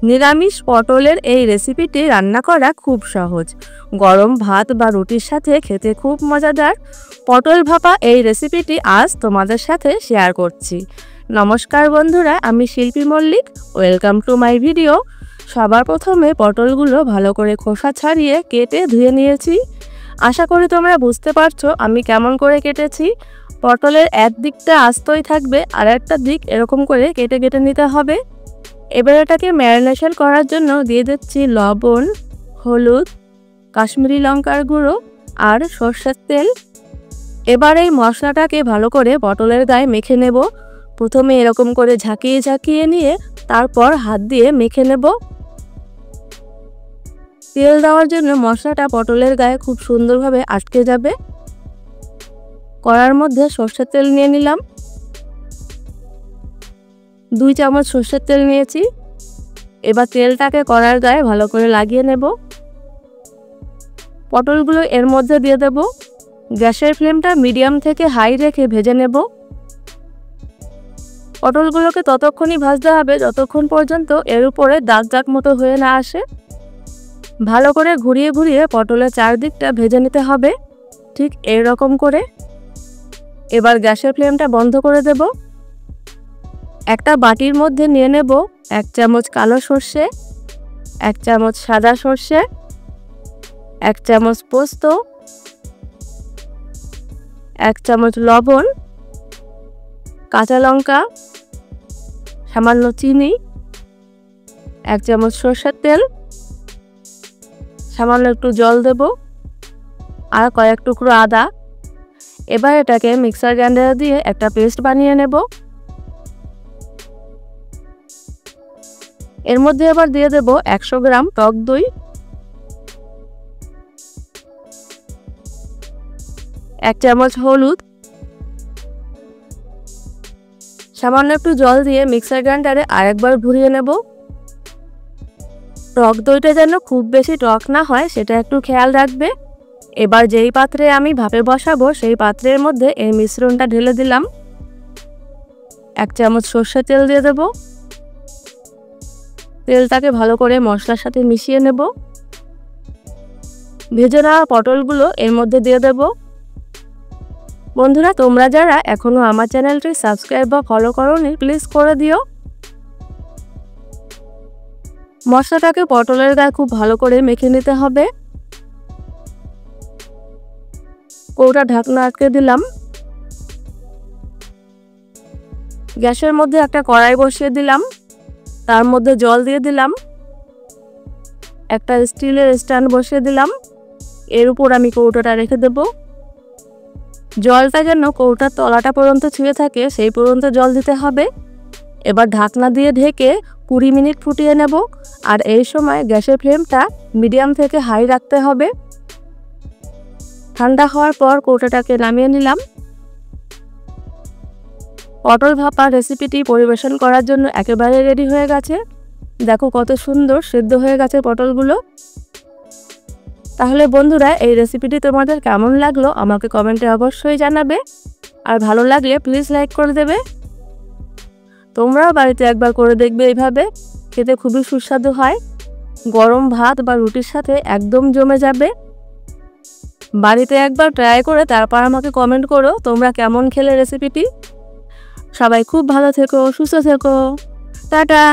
নিরামিষ পটলের এই রেসিপিটি রান্না করা খুব সহজ। গরম ভাত বা রুটির সাথে খেতে খুব মজাদার পটল ভাপা এই রেসিপিটি আজ তোমাদের সাথে শেয়ার করছি। নমস্কার বন্ধুরা, আমি Shilpi Mallick. Welcome to my video. সবার প্রথমে পটলগুলো ভালো করে খোসা ছাড়িয়ে কেটে ধুয়ে নিয়েছি। আশা করি তোমরা বুঝতে পারছো আমি কেমন করে কেটেছি। পটলের এক দিকটা আস্তই থাকবে আর একটা দিক এরকম করে কেটে কেটে নিতে হবে। এবার এটাকে ম্যারিনেশন করার জন্য দিয়ে দিচ্ছি লবণ, হলুদ, কাশ্মীরি লঙ্কার গুঁড়ো আর সর্ষের তেল। এবার এই মশলাটাকে ভালো করে পটলের গায়ে মেখে নেব। প্রথমে এরকম করে ঝাঁকিয়ে ঝাঁকিয়ে নিয়ে তারপর হাত দিয়ে মেখে নেব। তেল দেওয়ার জন্য মশলাটা পটলের গায়ে খুব সুন্দরভাবে আটকে যাবে। কড়ার মধ্যে সর্ষের তেল নিয়ে নিলাম। 2 চামচ সর্ষের তেল নিয়েছি। এবার তেলটাকে কড়ার গায়ে ভালো করে লাগিয়ে নেব। পটলগুলো এর মধ্যে দিয়ে দেব। গ্যাসের ফ্লেমটা মিডিয়াম থেকে হাই রেখে ভেজে নেব। পটলগুলোকে ততক্ষণই ভাজতে হবে যতক্ষণ পর্যন্ত এর উপরে দাগ দাগ মতো হয়ে না আসে। ভালো করে ঘুরিয়ে ঘুরিয়ে পটলের চারদিকটা ভেজে নিতে হবে, ঠিক এইরকম করে। এবার গ্যাসের ফ্লেমটা বন্ধ করে দেব। একটা বাটির মধ্যে নিয়ে নেব 1 চামচ কালো সর্ষে, 1 চামচ সাদা সর্ষে, 1 চামচ পোস্ত, 1 চামচ লবণ, কাঁচা লঙ্কা, সামান্য চিনি, 1 চামচ সর্ষের তেল, সামান্য একটু জল দেব আর কয়েক টুকরো আদা। এবার এটাকে মিক্সার গ্রাইন্ডারে দিয়ে একটা পেস্ট বানিয়ে নেব। এর মধ্যে আবার দিয়ে দেব 100 গ্রাম টক দই, 1 চামচ হলুদ, সামান্য একটু জল দিয়ে মিক্সার গ্রাইন্ডারে আরেকবার ঘুরিয়ে নেব। টক দইটা যেন খুব বেশি টক না হয় সেটা একটু খেয়াল রাখবে। এবার যেই পাত্রে আমি ভাপে বসাবো সেই পাত্রের মধ্যে এই মিশ্রণটা ঢেলে দিলাম। 1 চামচ সর্ষের তেল দিয়ে দেব। তেলটাকে ভালো করে মশলার সাথে মিশিয়ে নেব। ভেজে নেওয়া পটলগুলো এর মধ্যে দিয়ে দেব। বন্ধুরা, তোমরা যারা এখনো আমার চ্যানেলটি সাবস্ক্রাইব বা ফলো করোনি প্লিজ করে দিও। মশলাটাকে পটলের গায়ে খুব ভালো করে মেখে নিতে হবে। কৌটা ঢাকনা আটকে দিলাম। গ্যাসের মধ্যে একটা কড়াই বসিয়ে দিলাম। তার মধ্যে জল দিয়ে দিলাম। একটা স্টিলের স্ট্যান্ড বসিয়ে দিলাম। এর উপর আমি কৌটাটা রেখে দেব। জলটা যেন কৌটার তলাটা পর্যন্ত ছুঁয়ে থাকে সেই পর্যন্ত জল দিতে হবে। এবার ঢাকনা দিয়ে ঢেকে 20 মিনিট ফুটিয়ে নেব। আর এই সময় গ্যাসের ফ্লেমটা মিডিয়াম থেকে হাই রাখতে হবে। ঠান্ডা হওয়ার পর কৌটাটাকে নামিয়ে নিলাম। পটল ভাপা রেসিপিটি পরিবেশন করার জন্য একেবারে রেডি হয়ে গেছে। দেখো কত সুন্দর সেদ্ধ হয়ে গেছে পটলগুলো। তাহলে বন্ধুরা, এই রেসিপিটি তোমাদের কেমন লাগলো আমাকে কমেন্টে অবশ্যই জানাবে। আর ভালো লাগলে প্লিজ লাইক করে দেবে। তোমরাও বাড়িতে একবার করে দেখবে, এইভাবে খেতে খুবই সুস্বাদু হয়। গরম ভাত বা রুটির সাথে একদম জমে যাবে। বাড়িতে একবার ট্রাই করে তারপর আমাকে কমেন্ট করো তোমরা কেমন খেলে রেসিপিটি। সবাই খুব ভালো থেকো, সুস্থ থেকো। টাটা।